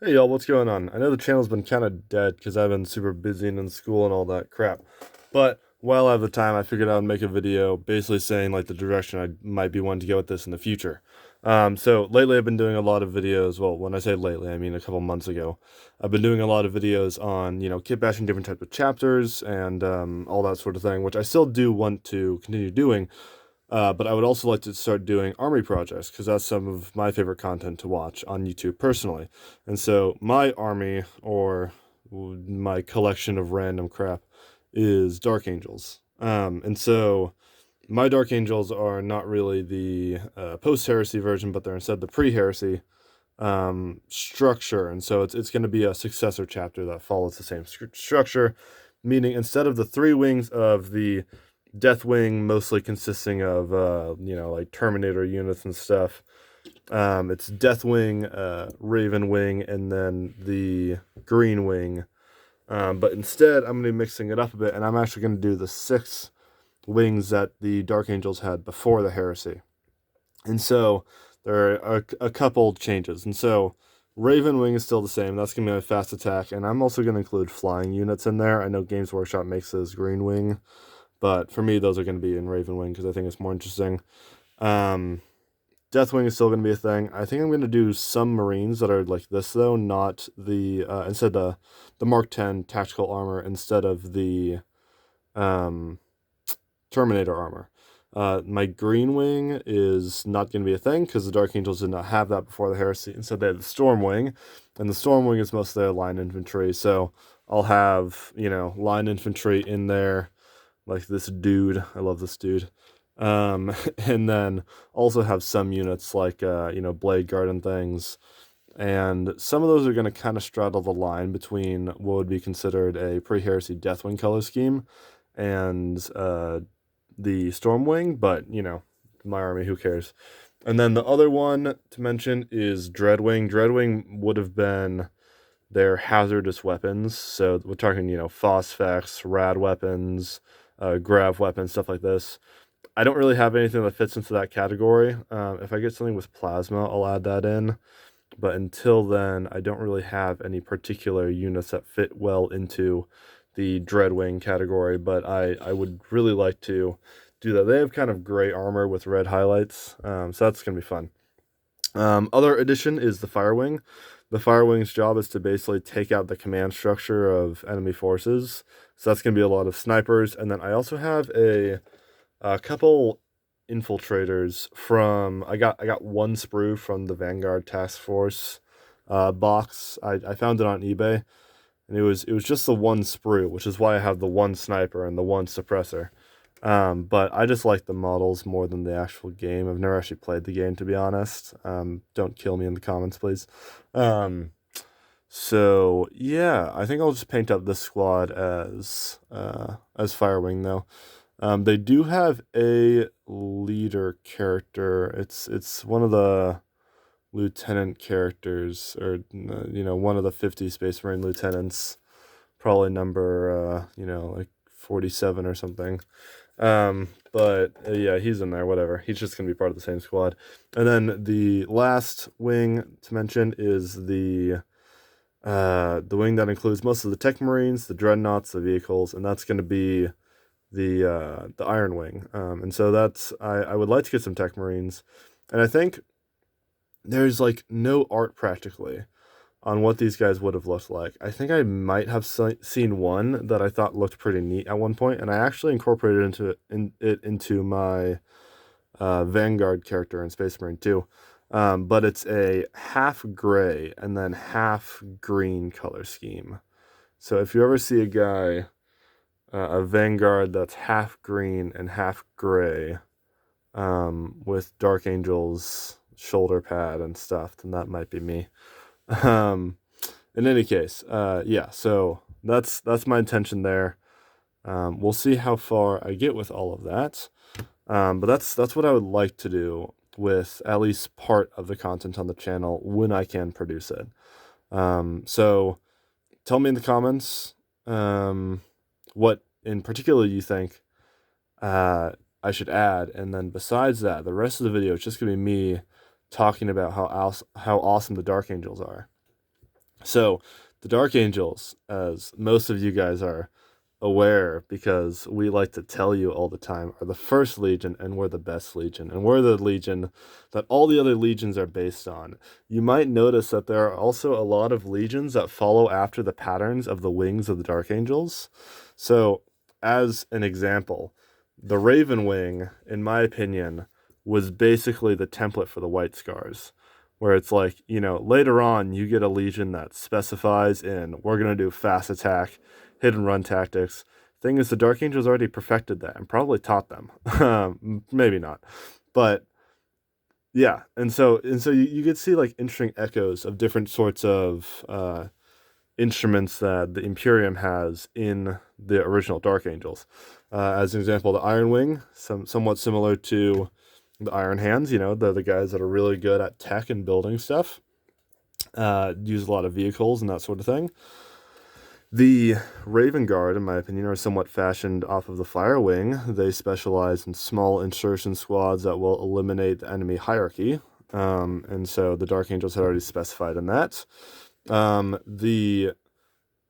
Hey y'all, what's going on? I know the channel's been kind of dead because I've been super busy and in school and all that crap. But while I have the time, I figured I would make a video basically saying like the direction I might be wanting to go with this in the future. So lately I've been doing a lot of videos. Well, when I say lately, I mean a couple months ago. I've been doing a lot of videos on, kit bashing different types of chapters and all that sort of thing, which I still do want to continue doing. But I would also like to start doing army projects because that's some of my favorite content to watch on YouTube personally. And so my army or my collection of random crap is Dark Angels. And so my Dark Angels are not really the post heresy version, but they're instead the pre heresy structure. And so it's going to be a successor chapter that follows the same structure, meaning instead of the three wings of the Deathwing, mostly consisting of like Terminator units and stuff. It's Deathwing, Raven Wing, and then the Green Wing. But instead, I'm going to be mixing it up a bit, and I'm actually going to do the 6 wings that the Dark Angels had before the Heresy. And so there are a couple changes. And so Raven Wing is still the same. That's going to be a fast attack, and I'm also going to include flying units in there. I know Games Workshop makes this Green Wing, but for me, those are going to be in Ravenwing because I think it's more interesting. Deathwing is still going to be a thing. I think I'm going to do some Marines that are like this though, not the instead the Mark 10 tactical armor instead of the um, Terminator armor. My Green Wing is not going to be a thing because the Dark Angels did not have that before the Heresy. Instead, they had the Storm Wing, and the Storm Wing is mostly their line infantry. So I'll have line infantry in there like this dude. I love this dude. And then also have some units like, Blade Guard and things. And some of those are going to kind of straddle the line between what would be considered a pre-heresy Deathwing color scheme and the Stormwing, but, my army, who cares? And then the other one to mention is Dreadwing. Dreadwing would have been their hazardous weapons. So we're talking, Phosphex, rad weapons, grav weapons, stuff like this. I don't really have anything that fits into that category. If I get something with plasma, I'll add that in. But until then, I don't really have any particular units that fit well into the Dreadwing category. But I would really like to do that. They have kind of gray armor with red highlights, so that's going to be fun. Other addition is the Firewing. The Firewing's job is to basically take out the command structure of enemy forces. So that's going to be a lot of snipers. And then I also have a couple infiltrators from I got one sprue from the Vanguard Task Force box. I found it on eBay, and it was just the one sprue, which is why I have the one sniper and the one suppressor. But I just like the models more than the actual game. I've never actually played the game, to be honest. Don't kill me in the comments, please. So yeah, I think I'll just paint up this squad as Firewing though. They do have a leader character. It's one of the lieutenant characters, or one of the 50 Space Marine lieutenants, probably number like 47 or something. But yeah, he's in there. Whatever. He's just gonna be part of the same squad. And then the last wing to mention is the wing that includes most of the tech marines, the dreadnoughts, the vehicles, and that's gonna be the Iron Wing. And so that's I would like to get some tech marines, and I think there's like no art practically on what these guys would have looked like. I think I might have seen one that I thought looked pretty neat at one point, and I actually incorporated it into my Vanguard character in Space Marine 2. But it's a half gray and then half green color scheme. So if you ever see a guy, a Vanguard that's half green and half gray, with Dark Angel's shoulder pad and stuff, then that might be me. Um, in any case, yeah, so that's my intention there. We'll see how far I get with all of that. But that's what I would like to do with at least part of the content on the channel when I can produce it. So tell me in the comments what in particular you think I should add, and then besides that, the rest of the video is just gonna be me talking about how awesome the Dark Angels are. So the Dark Angels, as most of you guys are aware, because we like to tell you all the time, are the first legion, and we're the best legion, and we're the legion that all the other legions are based on. You might notice that there are also a lot of legions that follow after the patterns of the wings of the Dark Angels. So, as an example, the Raven Wing, in my opinion, was basically the template for the White Scars, where it's like, later on you get a legion that specifies in, we're going to do fast attack, hit and run tactics. Thing is, the Dark Angels already perfected that and probably taught them. Maybe not, but yeah. And so you could see like interesting echoes of different sorts of instruments that the Imperium has in the original Dark Angels. As an example, the Iron Wing, somewhat similar to the Iron Hands. They're the guys that are really good at tech and building stuff. Use a lot of vehicles and that sort of thing. The Raven Guard, in my opinion, are somewhat fashioned off of the Fire Wing. They specialize in small insertion squads that will eliminate the enemy hierarchy. And so the Dark Angels had already specified in that. The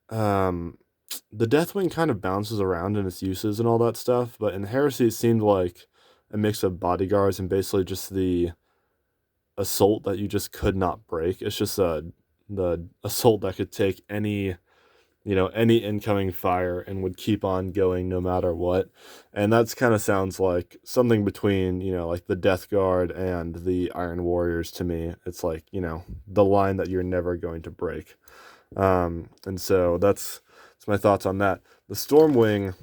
Deathwing kind of bounces around in its uses and all that stuff, but in Heresy it seemed like a mix of bodyguards and basically just the assault that you just could not break. It's just the assault that could take any incoming fire and would keep on going no matter what. And that's kind of sounds like something between, like the Death Guard and the Iron Warriors to me. It's like, the line that you're never going to break. And so that's my thoughts on that. The Stormwing,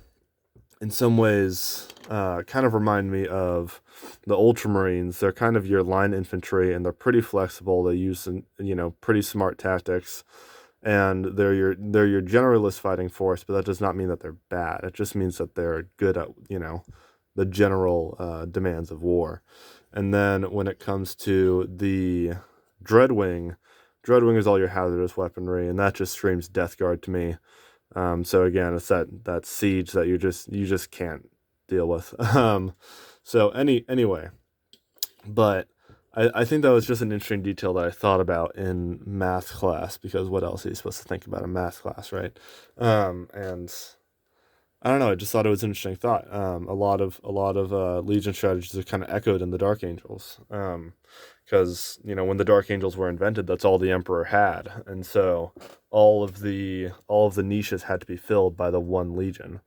in some ways, kind of remind me of the Ultramarines. They're kind of your line infantry, and they're pretty flexible. They use pretty smart tactics, and they're your generalist fighting force. But that does not mean that they're bad. It just means that they're good at the general demands of war. And then when it comes to the Dreadwing, Dreadwing is all your hazardous weaponry, and that just screams Death Guard to me. So again, it's that siege that you just can't deal with. Anyway, but I think that was just an interesting detail that I thought about in math class, because what else are you supposed to think about in math class, right? And I don't know. I just thought it was an interesting thought. A lot of Legion strategies are kind of echoed in the Dark Angels. Because when the Dark Angels were invented, that's all the Emperor had, and so all of the niches had to be filled by the one Legion.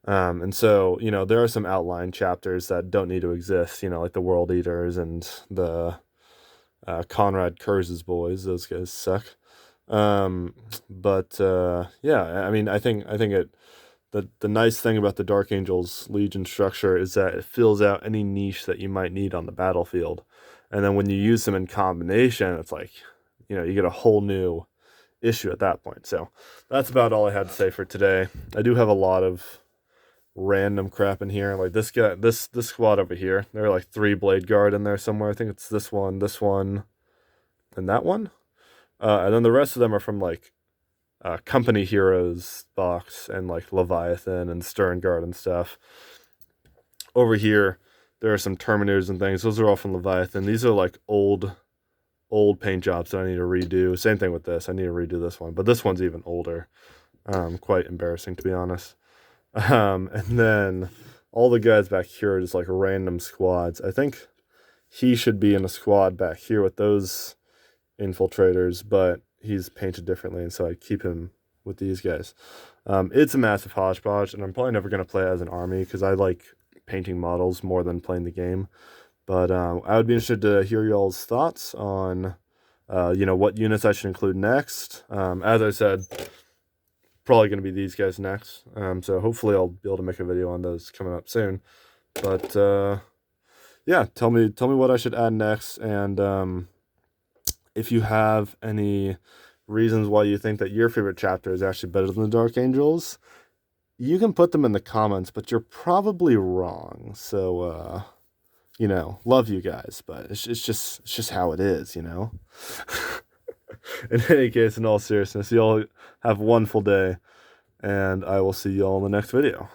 And so there are some outline chapters that don't need to exist. Like the World Eaters and the Conrad Kurz's boys. Those guys suck. But yeah, I mean, I think it. The nice thing about the Dark Angels Legion structure is that it fills out any niche that you might need on the battlefield. And then when you use them in combination, it's like, you get a whole new issue at that point. So that's about all I had to say for today. I do have a lot of random crap in here. Like this guy, this squad over here, there are like 3 Blade Guard in there somewhere. I think it's this one, and that one. And then the rest of them are from like Company Heroes box and like Leviathan and Stern Guard and stuff. Over here, there are some Terminators and things. Those are all from Leviathan. These are like old paint jobs that I need to redo. Same thing with this. I need to redo this one, but this one's even older. Quite embarrassing, to be honest. And then all the guys back here are just like random squads. I think he should be in a squad back here with those infiltrators, but he's painted differently, and so I keep him with these guys. It's a massive hodgepodge, and I'm probably never going to play it as an army because I like painting models more than playing the game. But I would be interested to hear y'all's thoughts on, what units I should include next. As I said, probably going to be these guys next. So hopefully I'll be able to make a video on those coming up soon. But yeah, tell me what I should add next, and if you have any reasons why you think that your favorite chapter is actually better than the Dark Angels, you can put them in the comments, but you're probably wrong. So, love you guys, but it's just how it is, In any case, in all seriousness, y'all have a wonderful day, and I will see y'all in the next video.